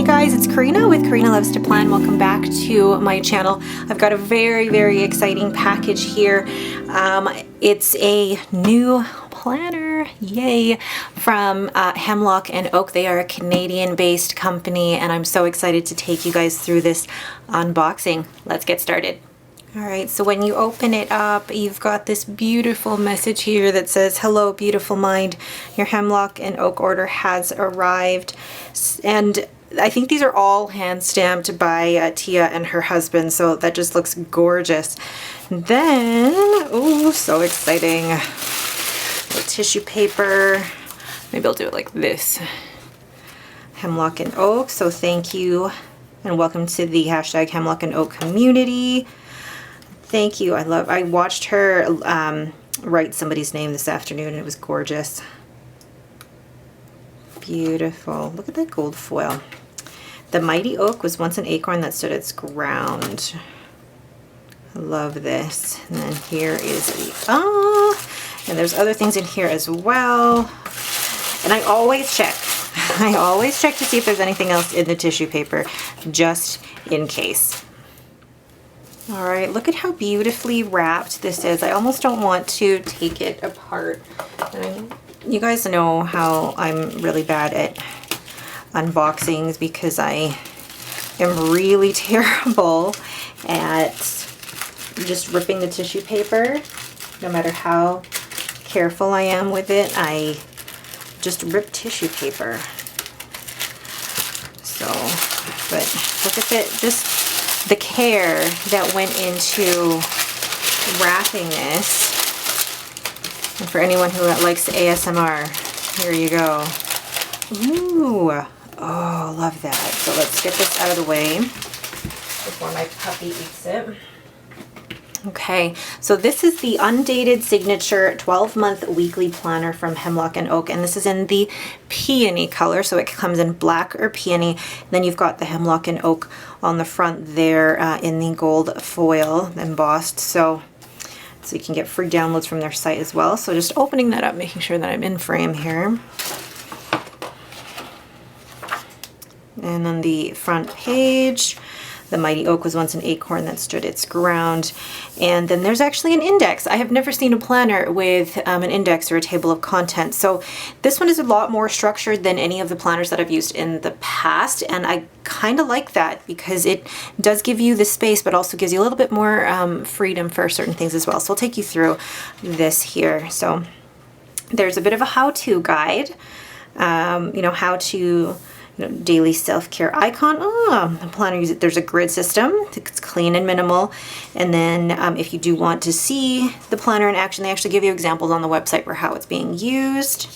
Hey guys, it's Karina with Karina Loves to Plan. Welcome back to my channel. I've got a very exciting package here. It's a new planner, yay, from Hemlock and Oak. They are a Canadian-based company, and I'm so excited to take you guys through this unboxing. Let's get started. All right, so when you open it up, you've got this beautiful message here that says, "Hello, beautiful mind. Your Hemlock and Oak order has arrived." And I think these are all hand stamped by Tia and her husband, so that just looks gorgeous. And then, oh, so exciting. The tissue paper. Maybe I'll do it like this. Hemlock and Oak, so thank you and welcome to the hashtag Hemlock and Oak community. Thank you. I watched her write somebody's name this afternoon, and it was gorgeous. Beautiful. Look at that gold foil. The mighty oak was once an acorn that stood its ground. I love this. And then here is the, and there's other things in here as well. And I always check. I always check to see if there's anything else in the tissue paper, just in case. All right, look at how beautifully wrapped this is. I almost don't want to take it apart. And you guys know how I'm really bad at unboxings because I am really terrible at just ripping the tissue paper. No matter how careful I am with it, I just rip tissue paper. So, but look at it, just the care that went into wrapping this. And for anyone who likes ASMR, here you go. Ooh, oh, love that. So let's get this out of the way before my puppy eats it. Okay, so this is the undated signature 12-month weekly planner from Hemlock and Oak, and this is in the peony color, so it comes in black or peony. And then you've got the Hemlock and Oak on the front there in the gold foil embossed, so you can get free downloads from their site as well. So just opening that up, making sure that I'm in frame here. And then the front page. The mighty oak was once an acorn that stood its ground. And then there's actually an index. I have never seen a planner with an index or a table of contents. So this one is a lot more structured than any of the planners that I've used in the past. And I kind of like that because it does give you the space, but also gives you a little bit more freedom for certain things as well. So I'll take you through this here. So there's a bit of a how-to guide, you know, how to daily self-care icon. The planner uses, there's a grid system. It's clean and minimal. And then if you do want to see the planner in action, they actually give you examples on the website for how it's being used.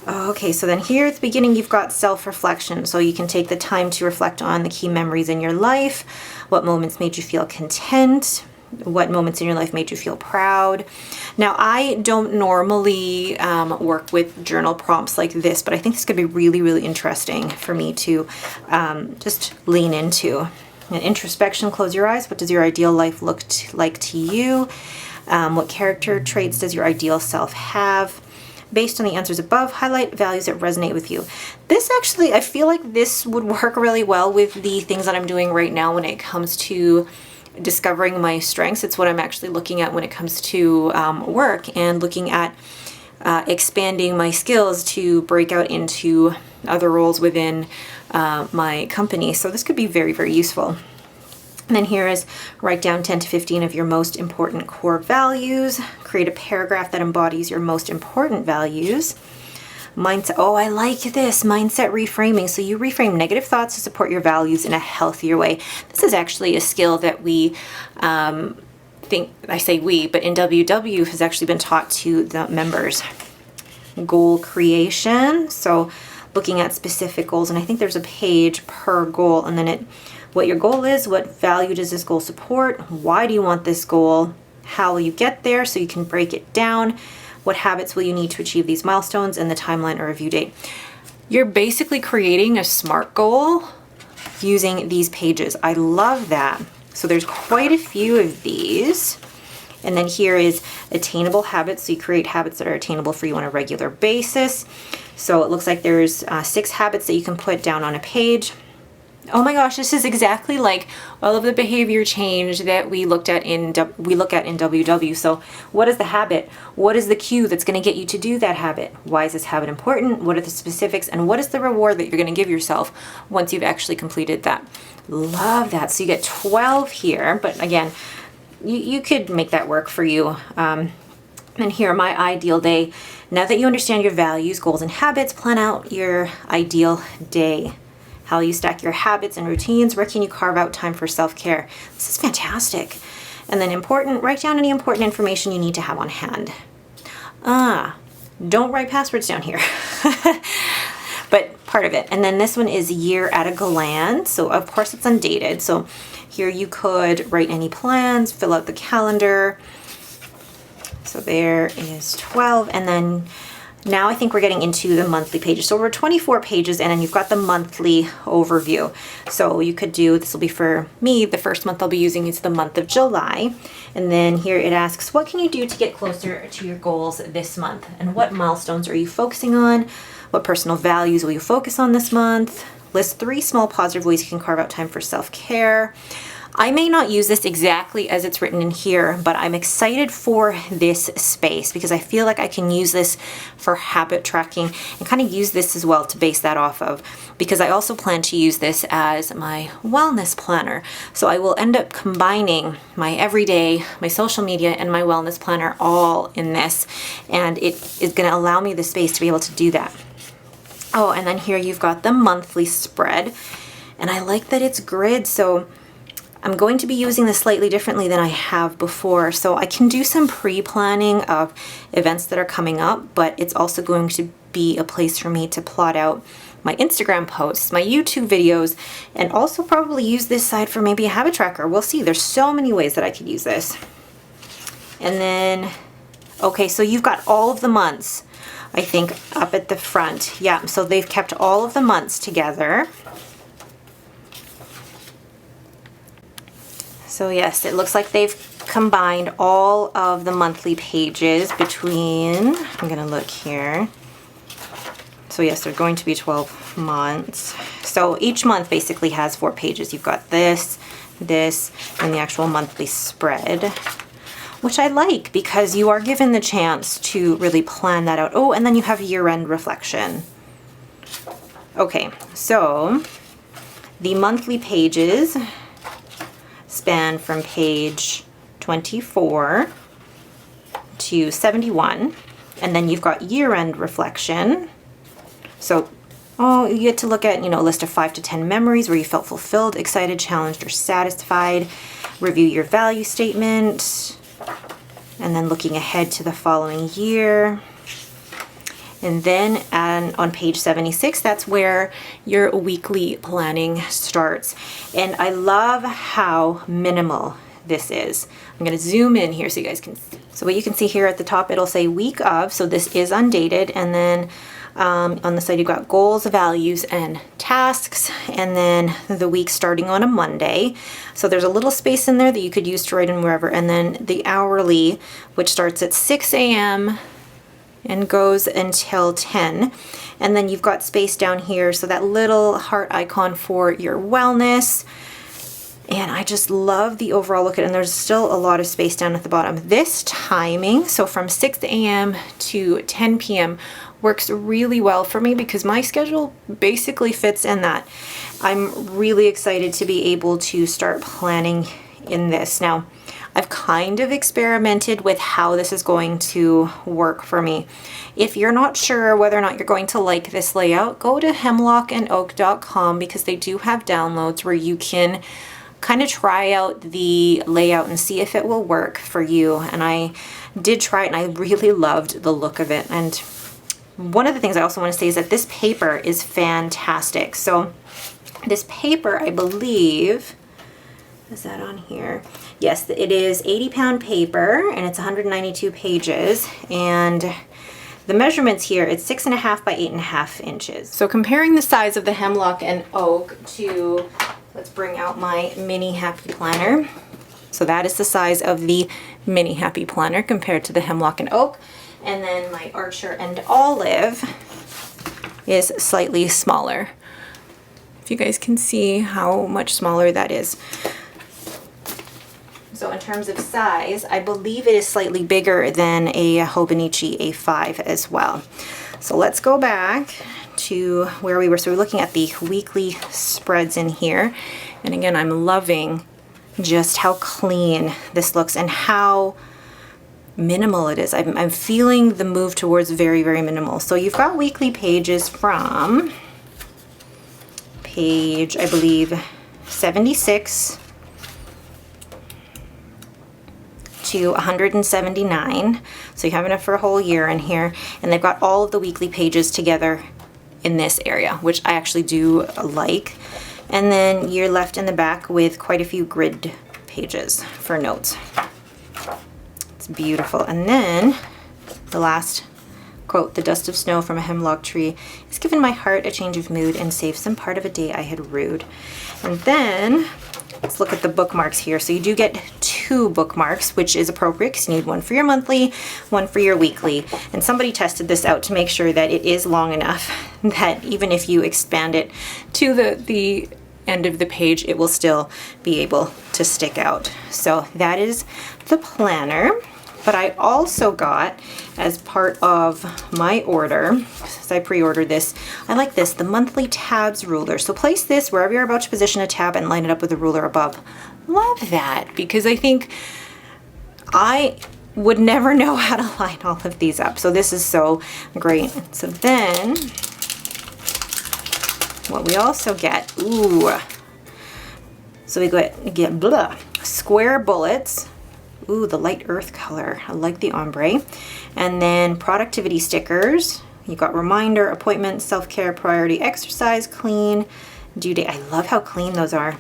Okay, so then here at the beginning, you've got self-reflection. So you can take the time to reflect on the key memories in your life, what moments made you feel content, what moments in your life made you feel proud. Now, I don't normally work with journal prompts like this, but I think this could be really interesting for me to just lean into. An introspection, close your eyes. What does your ideal life look like to you? What character traits does your ideal self have? Based on the answers above, highlight values that resonate with you. This actually, I feel like this would work really well with the things that I'm doing right now when it comes to discovering my strengths. It's what I'm actually looking at when it comes to work and looking at expanding my skills to break out into other roles within my company. So this could be very useful. And then here is write down 10 to 15 of your most important core values. Create a paragraph that embodies your most important values. Mindset. Oh, I like this. Mindset reframing. So you reframe negative thoughts to support your values in a healthier way. This is actually a skill that we I say we, but in WW has actually been taught to the members. Goal creation. So looking at specific goals, and I think there's a page per goal, and then what your goal is, what value does this goal support, why do you want this goal, how will you get there, so you can break it down. What habits will you need to achieve these milestones, and the timeline or review date. You're basically creating a SMART goal using these pages. I love that. So there's quite a few of these. And then here is attainable habits. So you create habits that are attainable for you on a regular basis. So it looks like there's 6 habits that you can put down on a page. Oh my gosh, this is exactly like all of the behavior change that we look at in WW. So what is the habit? What is the cue that's going to get you to do that habit? Why is this habit important? What are the specifics? And what is the reward that you're going to give yourself once you've actually completed that? Love that. So you get 12 here, but again, you could make that work for you. And here, my ideal day. Now that you understand your values, goals, and habits, plan out your ideal day. How you stack your habits and routines. Where can you carve out time for self-care? This is fantastic. And then important, write down any important information you need to have on hand. Don't write passwords down here. But part of it. And then this one is year at a glance. So of course it's undated. So here you could write any plans, fill out the calendar. So there is 12. And then now I think we're getting into the monthly pages. So we're 24 pages and then you've got the monthly overview. So you could do, this will be for me, the first month I'll be using is the month of July. And then here it asks, what can you do to get closer to your goals this month? And what milestones are you focusing on? What personal values will you focus on this month? List 3 small positive ways you can carve out time for self-care. I may not use this exactly as it's written in here, but I'm excited for this space because I feel like I can use this for habit tracking and kind of use this as well to base that off of, because I also plan to use this as my wellness planner. So I will end up combining my everyday, my social media, and my wellness planner all in this, and it is going to allow me the space to be able to do that. Oh, and then here you've got the monthly spread, and I like that it's grid, so I'm going to be using this slightly differently than I have before. So I can do some pre-planning of events that are coming up, but it's also going to be a place for me to plot out my Instagram posts, my YouTube videos, and also probably use this side for maybe a habit tracker. We'll see. There's so many ways that I could use this. And then, okay, so you've got all of the months, I think, up at the front. Yeah, so they've kept all of the months together. So yes, it looks like they've combined all of the monthly pages between, I'm going to look here. So yes, they're going to be 12 months. So each month basically has 4 pages. You've got this, this, and the actual monthly spread, which I like because you are given the chance to really plan that out. Oh, and then you have year-end reflection. Okay, so the monthly pages span from page 24 to 71, and then you've got year-end reflection. So you get to look at, a list of 5 to 10 memories where you felt fulfilled, excited, challenged, or satisfied. Review your value statement, and then looking ahead to the following year. And then on page 76, that's where your weekly planning starts. And I love how minimal this is. I'm going to zoom in here so you guys can see. So what you can see here at the top, it'll say week of, so this is undated. And then on the side, you've got goals, values, and tasks. And then the week starting on a Monday. So there's a little space in there that you could use to write in wherever. And then the hourly, which starts at 6 a.m. and goes until 10. And then you've got space down here, so that little heart icon for your wellness. And I just love the overall look at it, and there's still a lot of space down at the bottom. This timing, so from 6 a.m. to 10 p.m. works really well for me because my schedule basically fits in that. I'm really excited to be able to start planning in this. Now, I've kind of experimented with how this is going to work for me. If you're not sure whether or not you're going to like this layout, go to hemlockandoak.com because they do have downloads where you can kind of try out the layout and see if it will work for you. And I did try it and I really loved the look of it. And one of the things I also want to say is that this paper is fantastic. So this paper, I believe, is that on here? Yes, it is 80-pound paper and it's 192 pages. And the measurements here, it's 6.5 by 8.5 inches. So comparing the size of the Hemlock and Oak to, let's bring out my mini Happy Planner. So that is the size of the mini Happy Planner compared to the Hemlock and Oak. And then my Archer and Olive, is slightly smaller. If you guys can see how much smaller that is. So in terms of size, I believe it is slightly bigger than a Hobonichi A5 as well. So let's go back to where we were. So we're looking at the weekly spreads in here. And again, I'm loving just how clean this looks and how minimal it is. I'm feeling the move towards very, very minimal. So you've got weekly pages from page, I believe, 76 to 179. So you have enough for a whole year in here. And they've got all of the weekly pages together in this area, which I actually do like. And then you're left in the back with quite a few grid pages for notes. It's beautiful. And then the last quote, "The dust of snow from a hemlock tree has given my heart a change of mood and saved some part of a day I had rued." And then let's look at the bookmarks here. So you do get 2 bookmarks, which is appropriate because you need one for your monthly, one for your weekly. And somebody tested this out to make sure that it is long enough that even if you expand it to the end of the page, it will still be able to stick out. So that is the planner. But I also got, as part of my order, since I pre-ordered this, I like this, the monthly tabs ruler. So place this wherever you're about to position a tab and line it up with the ruler above. Love that, because I think I would never know how to line all of these up. So this is so great. So then what we also get, so we get square bullets. Ooh, the light earth color. I like the ombre. And then productivity stickers. You've got reminder, appointment, self-care, priority, exercise, clean, due date. I love how clean those are.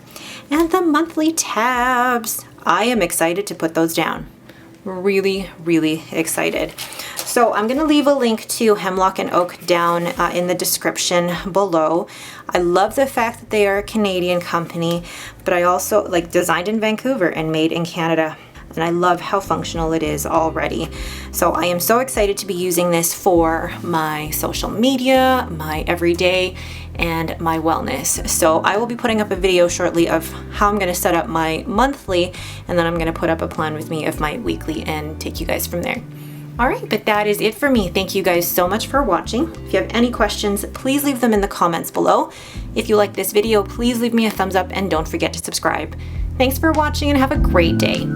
And the monthly tabs. I am excited to put those down. Really, really excited. So I'm going to leave a link to Hemlock and Oak down in the description below. I love the fact that they are a Canadian company, but I also like designed in Vancouver and made in Canada. And I love how functional it is already. So I am so excited to be using this for my social media, my everyday, and my wellness. So I will be putting up a video shortly of how I'm going to set up my monthly, and then I'm going to put up a plan with me of my weekly and take you guys from there. All right, but that is it for me. Thank you guys so much for watching. If you have any questions, please leave them in the comments below. If you like this video, please leave me a thumbs up and don't forget to subscribe. Thanks for watching and have a great day.